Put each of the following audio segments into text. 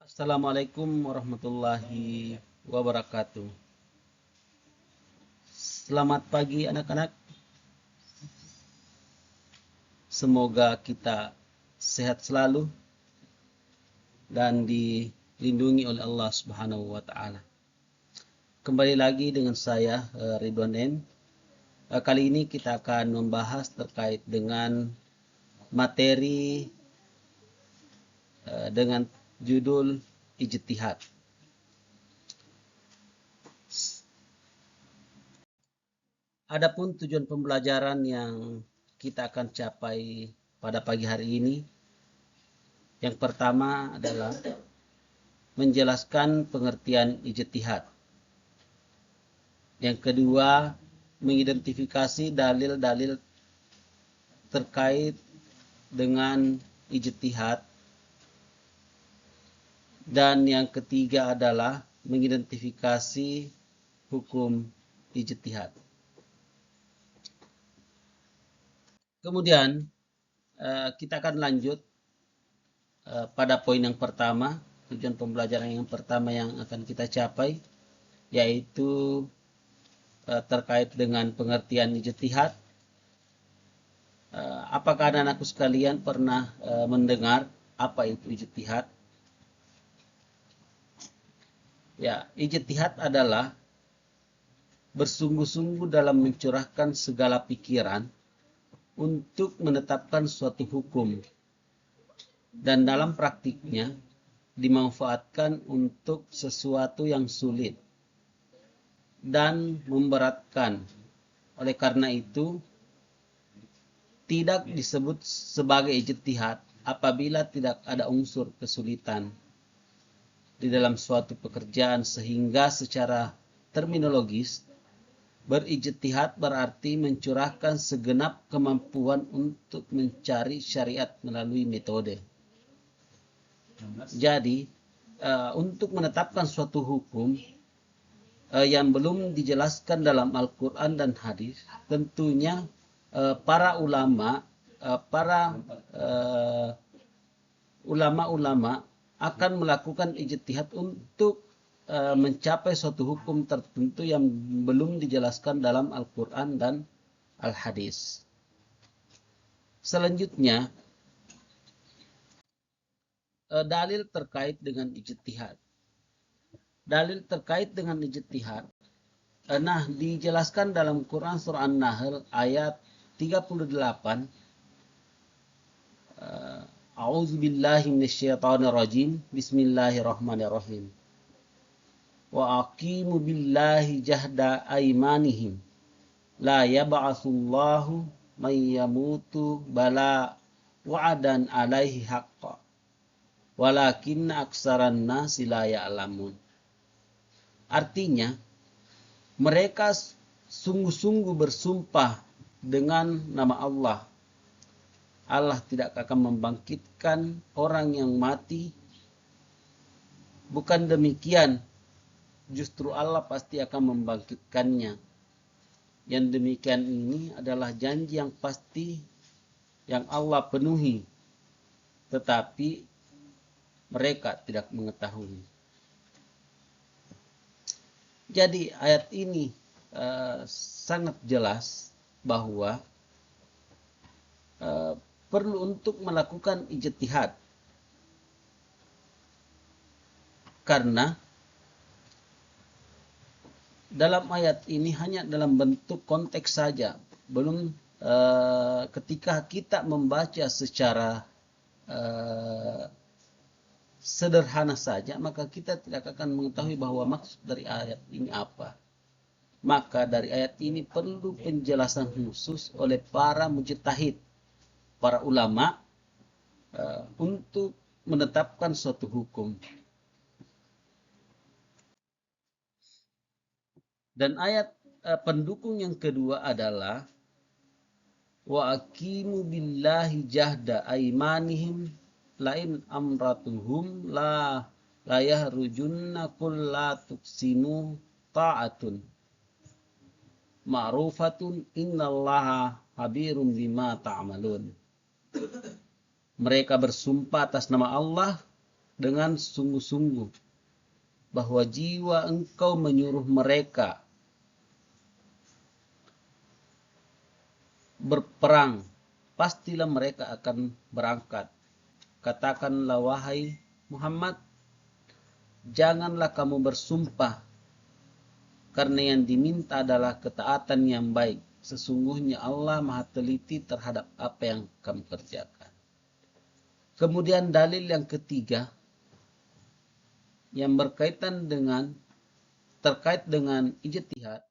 Assalamualaikum warahmatullahi wabarakatuh. Selamat pagi anak-anak. Semoga kita sehat selalu dan dilindungi oleh Allah Subhanahu wa taala. Kembali lagi dengan saya Ridwan M. Kali ini kita akan membahas terkait dengan materi dengan judul ijtihad. Adapun tujuan pembelajaran yang kita akan capai pada pagi hari ini, yang pertama adalah menjelaskan pengertian ijtihad. Yang kedua, mengidentifikasi dalil-dalil terkait dengan ijtihad. Dan yang ketiga adalah mengidentifikasi hukum ijtihad. Kemudian kita akan lanjut pada poin yang pertama, tujuan pembelajaran yang pertama yang akan kita capai, yaitu terkait dengan pengertian ijtihad. Apakah anak-anakku sekalian pernah mendengar apa itu ijtihad? Ya, ijtihad adalah bersungguh-sungguh dalam mencurahkan segala pikiran untuk menetapkan suatu hukum, dan dalam praktiknya dimanfaatkan untuk sesuatu yang sulit dan memberatkan. Oleh karena itu, tidak disebut sebagai ijtihad apabila tidak ada unsur kesulitan di dalam suatu pekerjaan, sehingga secara terminologis berijtihad berarti mencurahkan segenap kemampuan untuk mencari syariat melalui metode. Jadi, untuk menetapkan suatu hukum yang belum dijelaskan dalam Al-Quran dan hadis, tentunya para ulama akan melakukan ijtihad untuk mencapai suatu hukum tertentu yang belum dijelaskan dalam Al-Quran dan Al-Hadis. Selanjutnya, dalil terkait dengan ijtihad. Dalil terkait dengan ijtihad, dijelaskan dalam Quran surah An-Nahl ayat 38. A'udzubillahi minasyaitonirrajim. Bismillahirrahmanirrahim. Wa aqimu billahi jahda aimanihim la yab'atsullahu may yamutu bala wa'adan alaihi haqqa walakinna aksaran nasi la ya'lamun. Artinya, mereka sungguh-sungguh bersumpah dengan nama Allah. Allah tidak akan membangkitkan orang yang mati. Bukan demikian, justru Allah pasti akan membangkitkannya. Yang demikian ini adalah janji yang pasti yang Allah penuhi, tetapi mereka tidak mengetahui. Jadi ayat ini sangat jelas bahwa perlu untuk melakukan ijtihad, karena dalam ayat ini hanya dalam bentuk konteks saja, belum ketika kita membaca secara sederhana saja, maka kita tidak akan mengetahui bahwa maksud dari ayat ini apa. Maka dari ayat ini perlu penjelasan khusus oleh para mujtahid, para ulama, untuk menetapkan suatu hukum. Dan ayat pendukung yang kedua adalah wa aqimu billahi jahda aimanihim lain amratuhum la yahrujunna kulla tuksimu ta'atun ma'rufatun innallaha habirum bima ta'malun. Mereka bersumpah atas nama Allah dengan sungguh-sungguh bahwa jiwa engkau menyuruh mereka berperang, pastilah mereka akan berangkat. Katakanlah wahai Muhammad, janganlah kamu bersumpah, karena yang diminta adalah ketaatan yang baik. Sesungguhnya Allah Maha teliti terhadap apa yang kamu kerjakan. Kemudian dalil yang ketiga yang terkait dengan ijtihad.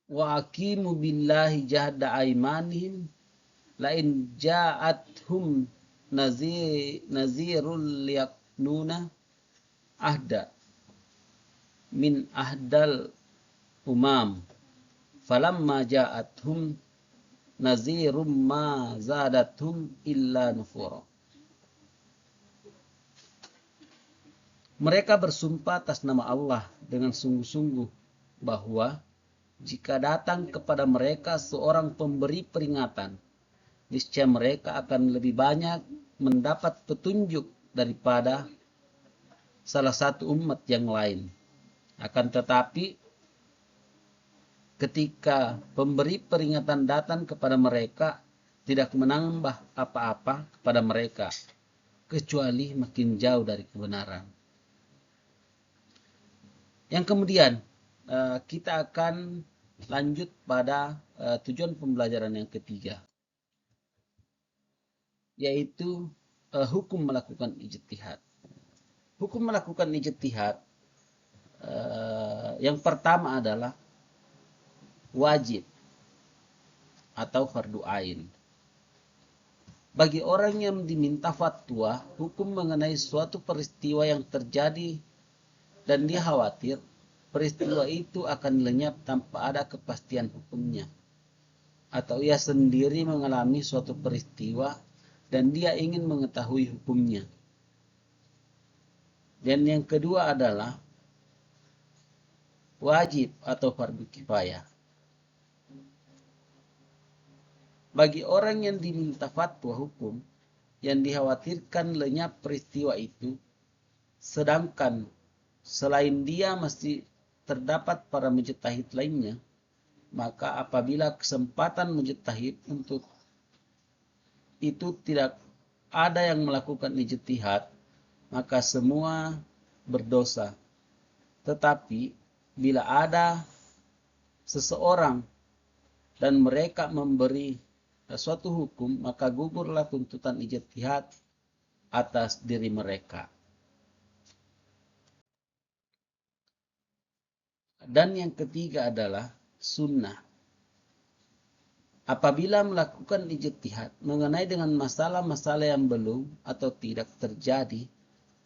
Wa aqimu billahi jahda aimanihim lain ja'athum nazirul liyaknuna ahda min ahdal umam falamma ja'athum nazirum ma zadathum illa nufura. Mereka bersumpah atas nama Allah dengan sungguh-sungguh bahwa jika datang kepada mereka seorang pemberi peringatan, niscaya mereka akan lebih banyak mendapat petunjuk daripada salah satu umat yang lain. Akan tetapi, ketika pemberi peringatan datang kepada mereka, tidak menambah apa-apa kepada mereka, kecuali makin jauh dari kebenaran. Yang kemudian, kita akan lanjut pada tujuan pembelajaran yang ketiga, yaitu hukum melakukan ijtihad. Hukum melakukan ijtihad yang pertama adalah wajib atau fardu ain. Bagi orang yang diminta fatwa hukum mengenai suatu peristiwa yang terjadi dan dia khawatir peristiwa itu akan lenyap tanpa ada kepastian hukumnya, atau ia sendiri mengalami suatu peristiwa dan dia ingin mengetahui hukumnya. Dan yang kedua adalah wajib atau fardu kifayah. Bagi orang yang diminta fatwa hukum yang dikhawatirkan lenyap peristiwa itu, sedangkan selain dia masih terdapat para mujtahid lainnya, maka apabila kesempatan mujtahid untuk itu tidak ada yang melakukan ijtihad, maka semua berdosa. Tetapi bila ada seseorang dan mereka memberi suatu hukum, maka gugurlah tuntutan ijtihad atas diri mereka. Dan yang ketiga adalah sunnah. Apabila melakukan ijtihad mengenai dengan masalah-masalah yang belum atau tidak terjadi,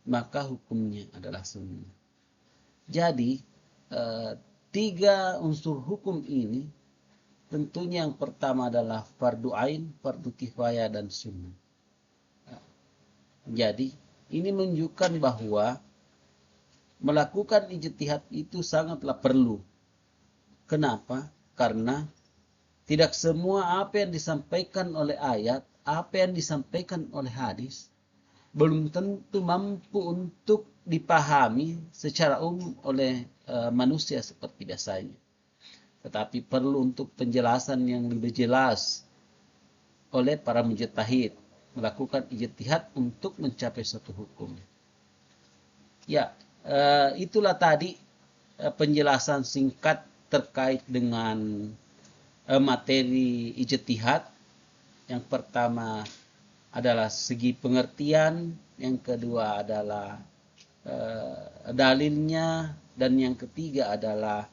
maka hukumnya adalah sunnah. Jadi, tiga unsur hukum ini tentunya yang pertama adalah fardu ain, fardu kifayah, dan sunnah. Jadi, ini menunjukkan bahwa melakukan ijtihad itu sangatlah perlu. Kenapa? Karena tidak semua apa yang disampaikan oleh ayat, apa yang disampaikan oleh hadis, belum tentu mampu untuk dipahami secara umum oleh manusia seperti biasanya. Tetapi perlu untuk penjelasan yang lebih jelas oleh para mujtahid, melakukan ijtihad untuk mencapai suatu hukum. Ya, itulah tadi penjelasan singkat terkait dengan materi ijtihad. Yang pertama adalah segi pengertian, yang kedua adalah dalilnya, dan yang ketiga adalah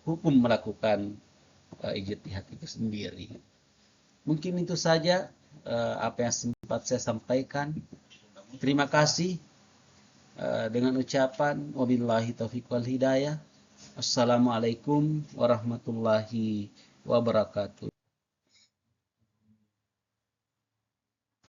hukum melakukan ijtihad itu sendiri. Mungkin itu saja apa yang sempat saya sampaikan. Terima kasih. Dengan ucapan wabillahi taufiq wal hidayah. Assalamualaikum warahmatullahi wabarakatuh.